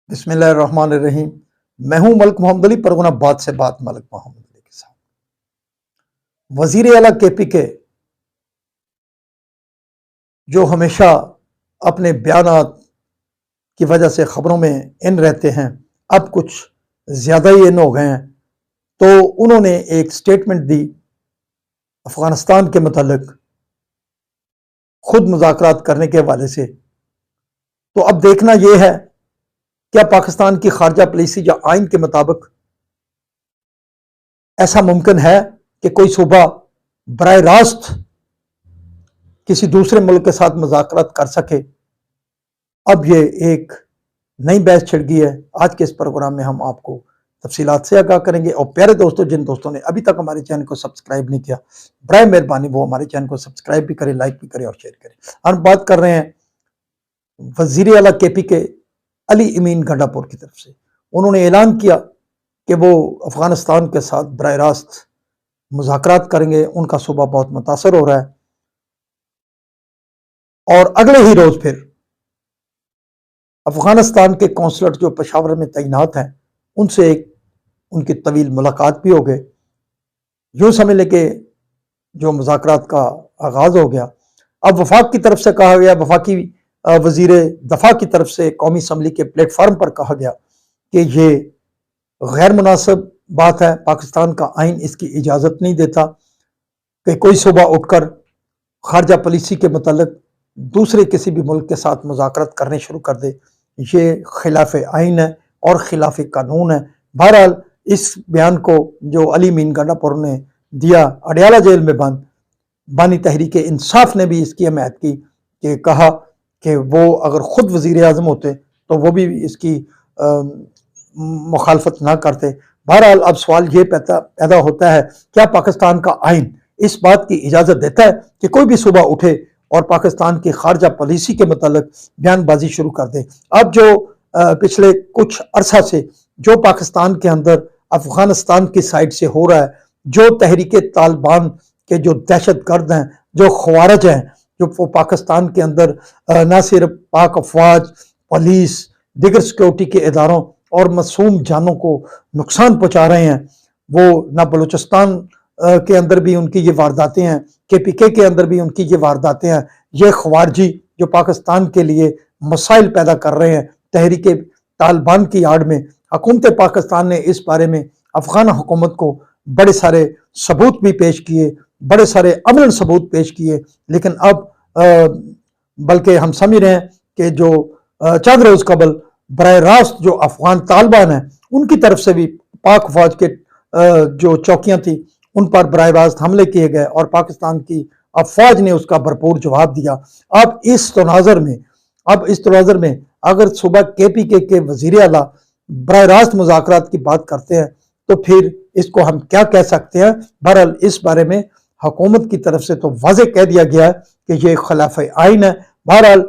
بسم اللہ الرحمن الرحیم۔ میں ہوں ملک محمد علی، پرگنہ بات سے بات ملک محمد علی کے ساتھ۔ وزیر اعلیٰ کے پی کے جو ہمیشہ اپنے بیانات کی وجہ سے خبروں میں ان رہتے ہیں، اب کچھ زیادہ ہی ان ہو گئے ہیں، تو انہوں نے ایک سٹیٹمنٹ دی افغانستان کے متعلق خود مذاکرات کرنے کے حوالے سے۔ تو اب دیکھنا یہ ہے کیا پاکستان کی خارجہ پالیسی یا آئین کے مطابق ایسا ممکن ہے کہ کوئی صوبہ براہ راست کسی دوسرے ملک کے ساتھ مذاکرات کر سکے؟ اب یہ ایک نئی بحث چھڑ گئی ہے۔ آج کے اس پروگرام میں ہم آپ کو تفصیلات سے آگاہ کریں گے، اور پیارے دوستوں، جن دوستوں نے ابھی تک ہمارے چینل کو سبسکرائب نہیں کیا، برائے مہربانی وہ ہمارے چینل کو سبسکرائب بھی کریں، لائک بھی کریں اور شیئر کریں۔ ہم بات کر رہے ہیں وزیر اعلیٰ کے پی کے علی امین گنڈا پور کی طرف سے۔ انہوں نے اعلان کیا کہ وہ افغانستان کے ساتھ براہ راست مذاکرات کریں گے، ان کا صوبہ بہت متاثر ہو رہا ہے، اور اگلے ہی روز پھر افغانستان کے کونسلر جو پشاور میں تعینات ہیں ان سے ان کی طویل ملاقات بھی ہو گئے۔ یوں سمجھ لیں کہ جو مذاکرات کا آغاز ہو گیا۔ اب وفاق کی طرف سے کہا گیا، وفاقی وزیر دفاع کی طرف سے قومی اسمبلی کے پلیٹ فارم پر کہا گیا کہ یہ غیر مناسب بات ہے، پاکستان کا آئین اس کی اجازت نہیں دیتا کہ کوئی صوبہ اٹھ کر خارجہ پالیسی کے متعلق دوسرے کسی بھی ملک کے ساتھ مذاکرات کرنے شروع کر دے۔ یہ خلاف آئین ہے اور خلاف قانون ہے۔ بہرحال اس بیان کو جو علی امین گنڈا پور نے دیا، اڈیالہ جیل میں بند، بانی تحریک انصاف نے بھی اس کی حمایت کی کہ کہا کہ وہ اگر خود وزیر اعظم ہوتے تو وہ بھی اس کی مخالفت نہ کرتے۔ بہرحال اب سوال یہ پیدا ہوتا ہے، کیا پاکستان کا آئین اس بات کی اجازت دیتا ہے کہ کوئی بھی صوبہ اٹھے اور پاکستان کی خارجہ پالیسی کے متعلق بیان بازی شروع کر دے؟ اب جو پچھلے کچھ عرصہ سے جو پاکستان کے اندر افغانستان کی سائڈ سے ہو رہا ہے، جو تحریک طالبان کے جو دہشت گرد ہیں، جو خوارج ہیں، جو وہ پاکستان کے اندر نہ صرف پاک افواج، پولیس، دیگر سیکورٹی کے اداروں اور معصوم جانوں کو نقصان پہنچا رہے ہیں، وہ نہ بلوچستان کے اندر بھی ان کی یہ وارداتیں ہیں، کے پی کے اندر بھی ان کی یہ وارداتیں ہیں۔ یہ خوارجی جو پاکستان کے لیے مسائل پیدا کر رہے ہیں تحریک طالبان کی آڑ میں، حکومت پاکستان نے اس بارے میں افغان حکومت کو بڑے سارے ثبوت بھی پیش کیے، بڑے سارے عملاً ثبوت پیش کیے، لیکن اب بلکہ ہم سمجھ رہے ہیں کہ جو چند روز قبل براہ راست جو افغان طالبان ہیں ان کی طرف سے بھی پاک فوج کے جو چوکیاں تھیں ان پر براہ راست حملے کیے گئے، اور پاکستان کی افواج نے اس کا بھرپور جواب دیا۔ اب اس تناظر میں اگر صوبہ کے پی کے وزیر اعلیٰ براہ راست مذاکرات کی بات کرتے ہیں تو پھر اس کو ہم کیا کہہ سکتے ہیں؟ بہرحال اس بارے میں حکومت کی طرف سے تو واضح کہہ دیا گیا ہے کہ یہ خلاف آئین ہے۔ بہرحال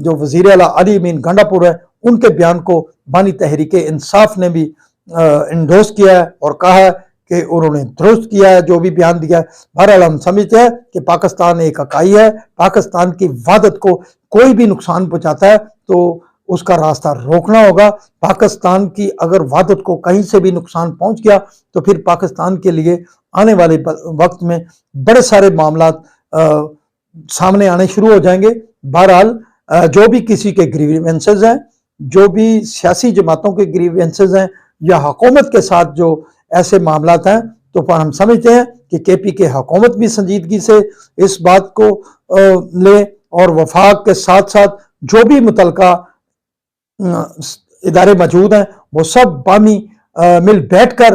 جو وزیر اعلیٰ علی امین گنڈا پور ہے ان کے بیان کو بانی تحریک انصاف نے بھی انڈوس کیا ہے اور کہا ہے کہ انہوں نے درست کیا ہے جو بھی بیان دیا ہے۔ بہرحال ہم سمجھتے ہیں کہ پاکستان ایک اکائی ہے، پاکستان کی وحدت کو کوئی بھی نقصان پہنچاتا ہے تو اس کا راستہ روکنا ہوگا۔ پاکستان کی اگر وحدت کو کہیں سے بھی نقصان پہنچ گیا تو پھر پاکستان کے لیے آنے والے وقت میں بڑے سارے معاملات سامنے آنے شروع ہو جائیں گے۔ بہرحال جو بھی کسی کے گریوینسز ہیں، جو بھی سیاسی جماعتوں کے گریوینسز ہیں یا حکومت کے ساتھ جو ایسے معاملات ہیں، تو پر ہم سمجھتے ہیں کہ کے پی کے حکومت بھی سنجیدگی سے اس بات کو لے، اور وفاق کے ساتھ ساتھ جو بھی متعلقہ ادارے موجود ہیں وہ سب بامی مل بیٹھ کر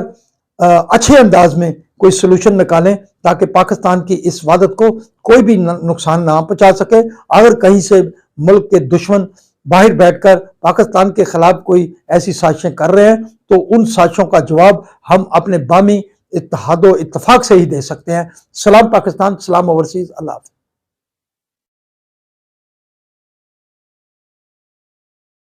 اچھے انداز میں کوئی سلوشن نکالیں تاکہ پاکستان کی اس وحدت کو کوئی بھی نقصان نہ پہنچا سکے۔ اگر کہیں سے ملک کے دشمن باہر بیٹھ کر پاکستان کے خلاف کوئی ایسی سازشیں کر رہے ہیں تو ان سازشوں کا جواب ہم اپنے بامی اتحاد و اتفاق سے ہی دے سکتے ہیں۔ سلام پاکستان، سلام اوورسیز، اللہ حافظ۔